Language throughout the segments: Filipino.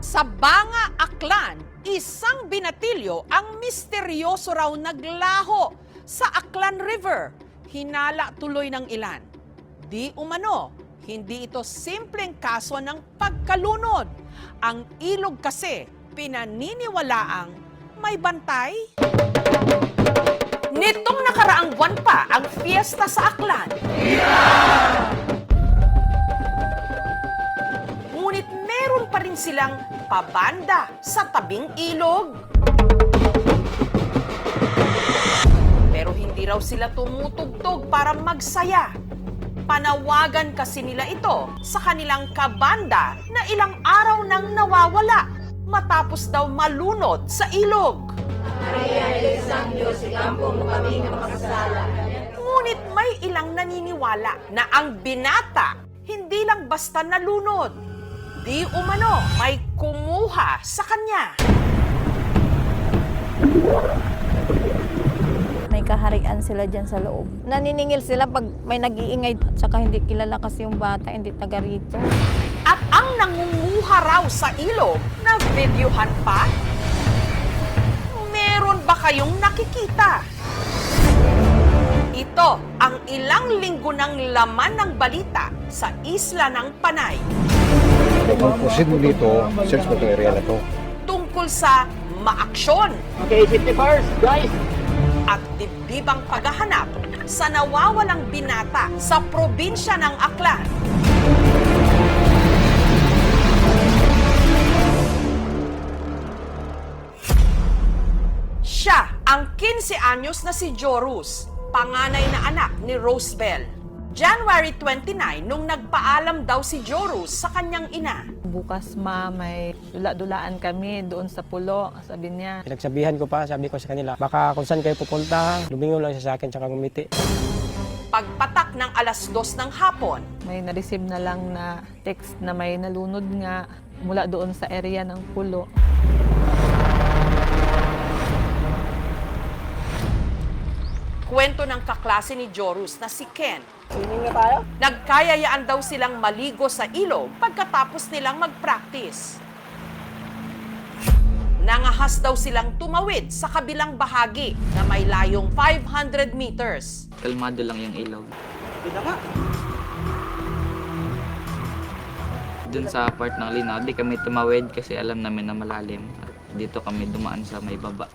Sa Banga, Aklan, isang binatilyo ang misteryoso raw naglaho sa Aklan River. Hinala tuloy ng ilan. Di umano, hindi ito simpleng kaso ng pagkalunod. Ang ilog kasi pinaniniwalaang may bantay. Nitong nakaraang buwan pa ang fiesta sa Aklan. Ngunit meron pa rin silang pabanda sa tabing ilog. Pero hindi raw sila tumutugtog para magsaya. Panawagan kasi nila ito sa kanilang kabanda na ilang araw nang nawawala matapos daw malunod sa ilog. Ngunit may ilang naniniwala na ang binata hindi lang basta nalunod. Di umano may kumuha sa kanya. May kaharian sila dyan sa loob. Naniningil sila pag may nag-iingay at saka hindi kilala kasi yung bata, hindi taga rito. At ang nangunguha raw sa ilog na videohan pa? Meron ba kayong nakikita? Ito ang ilang linggo ng laman ng balita sa isla ng Panay. Ang posible dito, search mo itong area na to. Tungkol sa maaksyon Okay, 50 bars, guys! at dibdibang paghahanap sa nawawalang binata sa probinsya ng Aklan. Siya ang 15 anyos na si Jorus, panganay na anak ni Rosebel. January 29 nung nagpaalam daw si Jorus sa kanyang ina. Bukas may dula-dulaan kami doon sa pulo, sabi niya. Pinagsabihan ko pa, sabi ko sa kanila, baka kung saan kayo pupunta, lumingon lang siya sa akin, tsaka ngumiti. Pagpatak ng alas 2 ng hapon, May na-receive na lang na text na may nalunod nga mula doon sa area ng pulo. kwento ng kaklase ni Jorus na si Ken. Swimming na tayo? Nagkayayaan daw silang maligo sa ilog pagkatapos nilang mag-practice. Nangahas daw silang tumawid sa kabilang bahagi na may layong 500 meters. Kalmado lang yung ilog. Kita ka. Dun sa part ng linaw, di kami tumawid kasi alam namin na malalim. At dito kami dumaan sa may baba.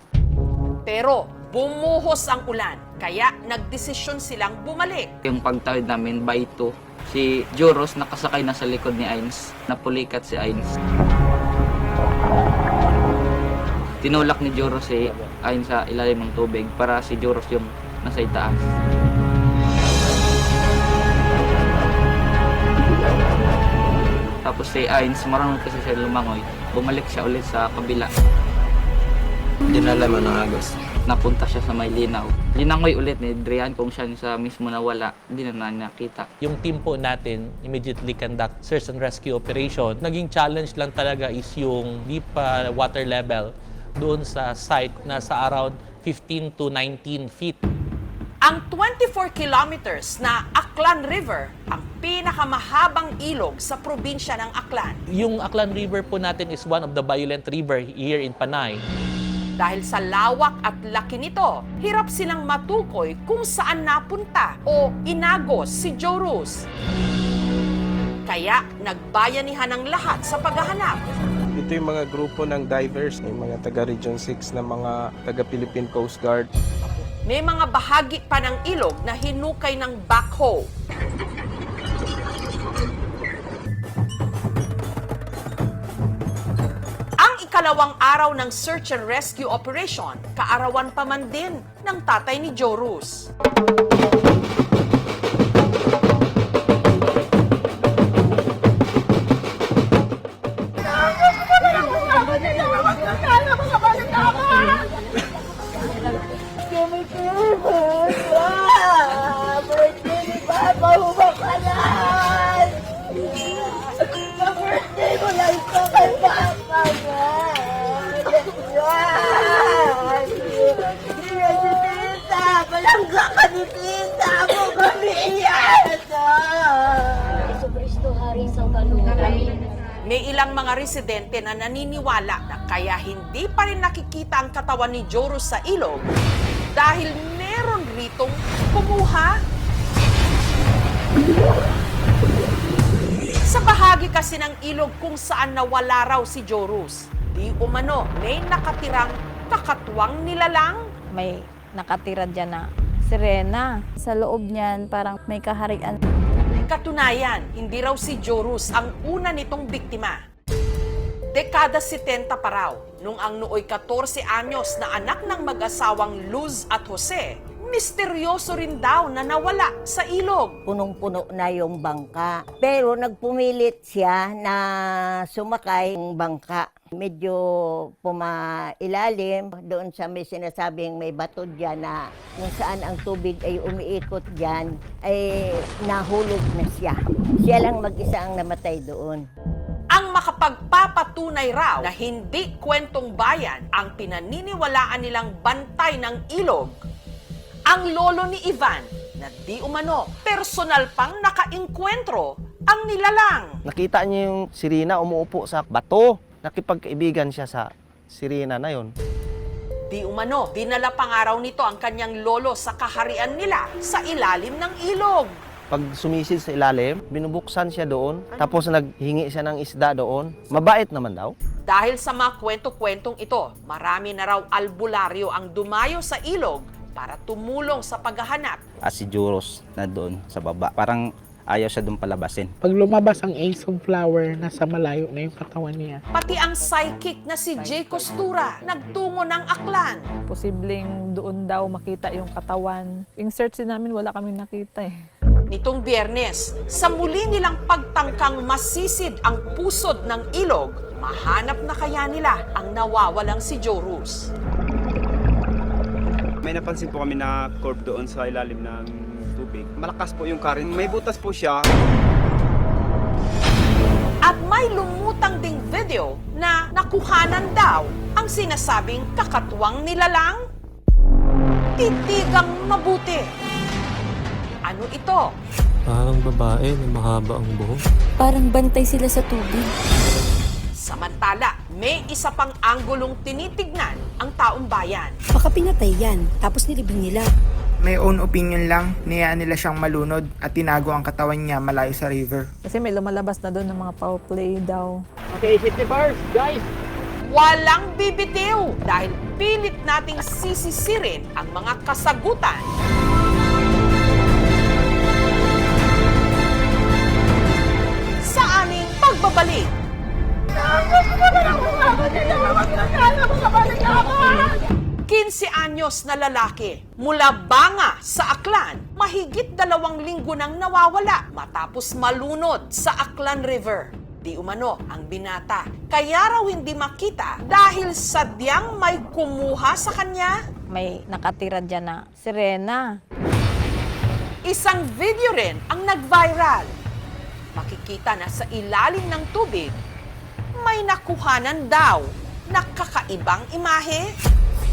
Pero bumuhos ang ulan, kaya nagdesisyon silang bumalik. Yung pagtawid namin by 2, si Joros nakasakay na sa likod ni Ains. Napulikat si Ains. Tinulak ni Joros si Ains sa ilalim ng tubig para si Joros yung nasa itaas. Tapos si Ains, marunong kasi siya lumangoy. Bumalik siya ulit sa kabila. Dinala mo ng agos. Napunta siya sa may linaw. Linangoy ulit ni Drian kung siya sa mismo nawala. Hindi na nakita. Yung team po natin immediately conduct search and rescue operation. Naging challenge lang talaga is yung deep water level doon sa site na sa around 15 to 19 feet. Ang 24 kilometers na Aklan River ang pinakamahabang ilog sa probinsya ng Aklan. Yung Aklan River po natin is one of the violent river here in Panay. Dahil sa lawak at laki nito, hirap silang matukoy kung saan napunta o inagos si Jorus. Kaya nagbayanihan ang lahat sa paghahanap. Ito yung mga grupo ng divers, yung mga taga Region 6 na mga taga Philippine Coast Guard. May mga bahagi pa ng ilog na hinukay ng backhoe. Ang ikalawang araw ng search and rescue operation, kaarawan pa man din ng tatay ni Jorus. May ilang mga residente na naniniwala na kaya hindi pa rin nakikita ang katawan ni Joros sa ilog dahil meron ritong kumuha. Sa bahagi kasi ng ilog kung saan nawala raw si Joros, di umano may nakatirang kakatwang nilalang. May nakatira dyan na sirena. Sa loob niyan, parang may kaharian. Katunayan, hindi raw si Joros ang una nitong biktima. Dekada 70 pa raw, nung ang nooy 14 anyos na anak ng mag-asawang Luz at Jose, misteryoso rin daw na nawala sa ilog. Punong-puno na yung bangka. Pero nagpumilit siya na sumakay ng bangka. Medyo pumailalim doon sa may sinasabing may bato dyan na kung saan ang tubig ay umiikot dyan, ay nahulog na siya. Siya lang mag-isa ang namatay doon. Ang makapagpapatunay raw na hindi kwentong bayan ang pinaniniwalaan nilang bantay ng ilog, ang lolo ni Ivan na di umano personal pang nakainkwentro ang nilalang. Nakita niya yung sirena umuupo sa bato. Nakipagkaibigan siya sa sirena na yon. Di umano, dinala pa nga raw nito ang kanyang lolo sa kaharian nila sa ilalim ng ilog. Pag sumisid sa ilalim, binubuksan siya doon. Tapos naghingi siya ng isda doon. Mabait naman daw. Dahil sa mga kwento-kwentong ito, marami na raw albularyo ang dumayo sa ilog para tumulong sa paghahanap. Si Joros na doon sa baba. Parang ayaw siya doon palabasin. Pag lumabas ang Ace of Flower, nasa malayo na yung katawan niya. Pati ang psychic na si Jay Costura, nagtungo ng Aklan. Posibleng doon daw makita yung katawan. Yung search din namin, wala kami nakita eh. Nitong Biyernes, sa muli nilang pagtangkang masisid ang pusod ng ilog, mahanap na kaya nila ang nawawalang si Joros. May napansin po kami na curve doon sa ilalim ng tubig. Malakas po yung current. May butas po siya. At may lumutang ding video na nakuhanan daw ang sinasabing kakatwang nilalang. Titigang mabuti. Ano ito? Parang babae na mahaba ang buhok. Parang bantay sila sa tubig. Samantala, may isa pang anggulong tinitignan ang taong bayan. Baka pinatay yan, tapos nilibing nila. May own opinion lang, niyaan nila siyang malunod at tinago ang katawan niya malayo sa river. Kasi may lumalabas na doon ng mga foul play daw. Okay, safety first, guys! Walang bibitiw dahil pilit nating sisisirin ang mga kasagutan. Sa aming pagbabalik. 15 anyos na lalaki mula Banga sa Aklan, mahigit 2 linggo nang nawawala matapos malunod sa Aklan River. Di umano ang binata, kaya raw hindi makita dahil sadyang may kumuha sa kanya. May nakatira dyan na sirena. Isang video rin ang nag-viral. Makikita na sa ilalim ng tubig, may nakuhanan daw na kakaibang imahe.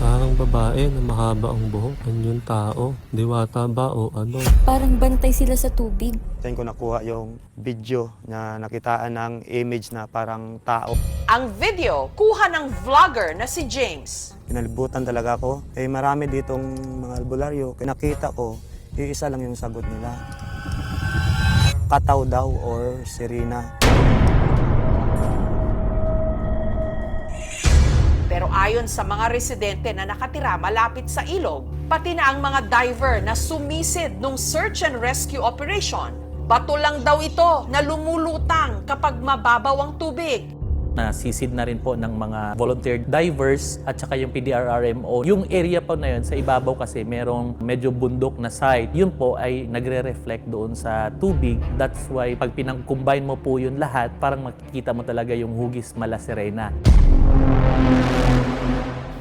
Parang babae na mahaba ang buhok. Ano yung tao? Diwata ba o ano? Parang bantay sila sa tubig. Diyan ko nakuha yung video na nakitaan ng image na parang tao. Ang video, kuha ng vlogger na si James. Pinalibutan talaga ako. Marami ditong mga albularyo. Nakita ko, yung isa lang yung sagot nila. Kataw daw or sirena. Pero ayon sa mga residente na nakatira malapit sa ilog, pati na ang mga diver na sumisid nung search and rescue operation, bato lang daw ito na lumulutang kapag mababaw ang tubig. Nasisid na rin po ng mga volunteer divers at saka yung PDRRMO. Yung area po na yun, sa ibabaw kasi merong medyo bundok na site. Yun po ay nagre-reflect doon sa tubig. That's why pag pinang-combine mo po yun lahat, parang makikita mo talaga yung hugis mala sirena.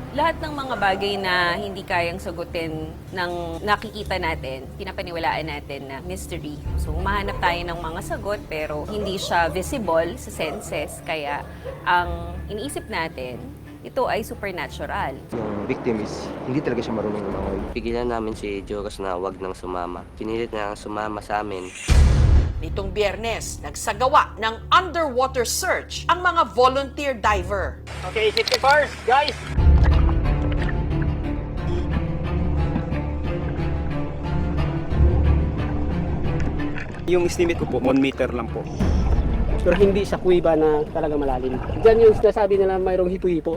Lahat ng mga bagay na hindi kayang sagutin ng nakikita natin, pinapaniwalaan natin na mystery. So, humahanap tayo ng mga sagot pero hindi siya visible sa senses. Kaya, ang iniisip natin, ito ay supernatural. Yung victim is hindi talaga siya marunong lumangoy. Pigilan namin si Joros na wag nang sumama. Pinilit na sumama sa amin. Nitong Biyernes, nagsagawa ng underwater search ang mga volunteer diver. Okay, safety first, guys! Yung estimate ko po, 1 meter lang po. Pero hindi sa kuweba na talaga malalim. Diyan yung sinasabi nila mayroong hipo-hipo.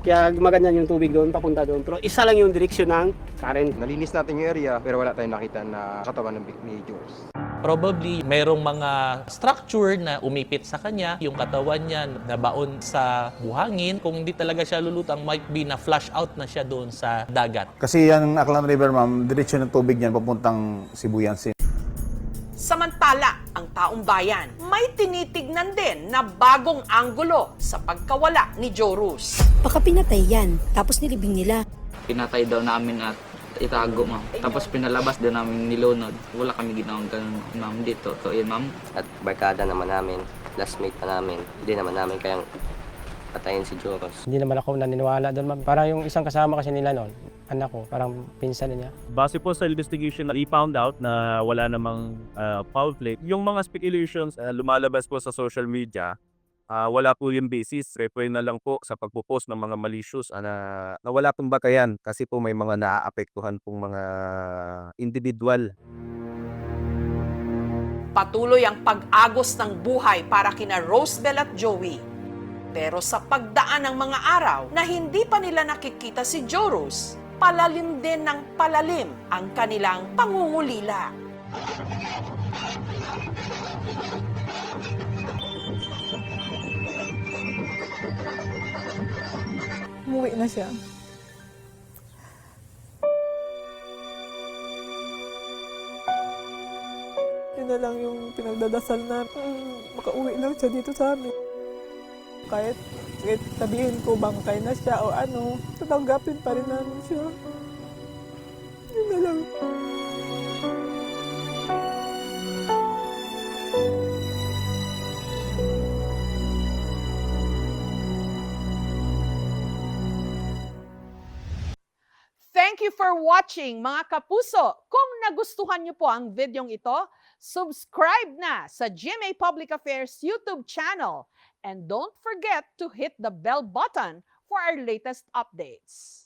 Kaya gumaganyan yung tubig doon, papunta doon. Pero isa lang yung direksyon ng current. Nalinis natin yung area pero wala tayong nakita na katawan ng ni George. Probably mayroong mga structure na umipit sa kanya, yung katawan niya nabaon sa buhangin. Kung hindi talaga siya lulutang, might be na flush out na siya doon sa dagat. Kasi yan Aklan River, ma'am, diretsyo ng tubig niyan papuntang Sibuyan. Samantala, ang taong bayan may tinitignan din na bagong anggulo sa pagkawala ni Jorus. Baka pinatay yan, tapos nilibing nila. Pinatay daw namin at itago, ma'am. Tapos pinalabas daw namin nilunod. Wala kami ginawang ganun, ma'am. Dito, to yun, ma'am. At barkada naman namin, classmate pa namin. Hindi naman namin kayang patayin si Joros. Hindi naman ako naniniwala doon, ma'am. Parang yung isang kasama kasi nila noon, anak ko, parang pinsan niya. Base po sa investigation, we found out na wala namang foul play. Yung mga speculations lumalabas po sa social media, wala po yung basis. Refer na lang po sa pagpo-post ng mga malicious na wala pong batayan kasi po may mga naaapektuhan pong mga individual. Patuloy ang pag-agos ng buhay para kina Rosebel at Joey. Pero sa pagdaan ng mga araw na hindi pa nila nakikita si Jorus, palalim din ng palalim ang kanilang pangungulila. Umuwi na siya. Yun na lang yung pinagdadasal na makauwi lang siya dito sa amin. Kahit sabihin ko bangkay na siya o ano, tatanggapin pa rin namin siya. Yun na lang. Thank you for watching, mga kapuso. Kung nagustuhan niyo po ang videong ito, subscribe na sa GMA Public Affairs YouTube channel. And don't forget to hit the bell button for our latest updates.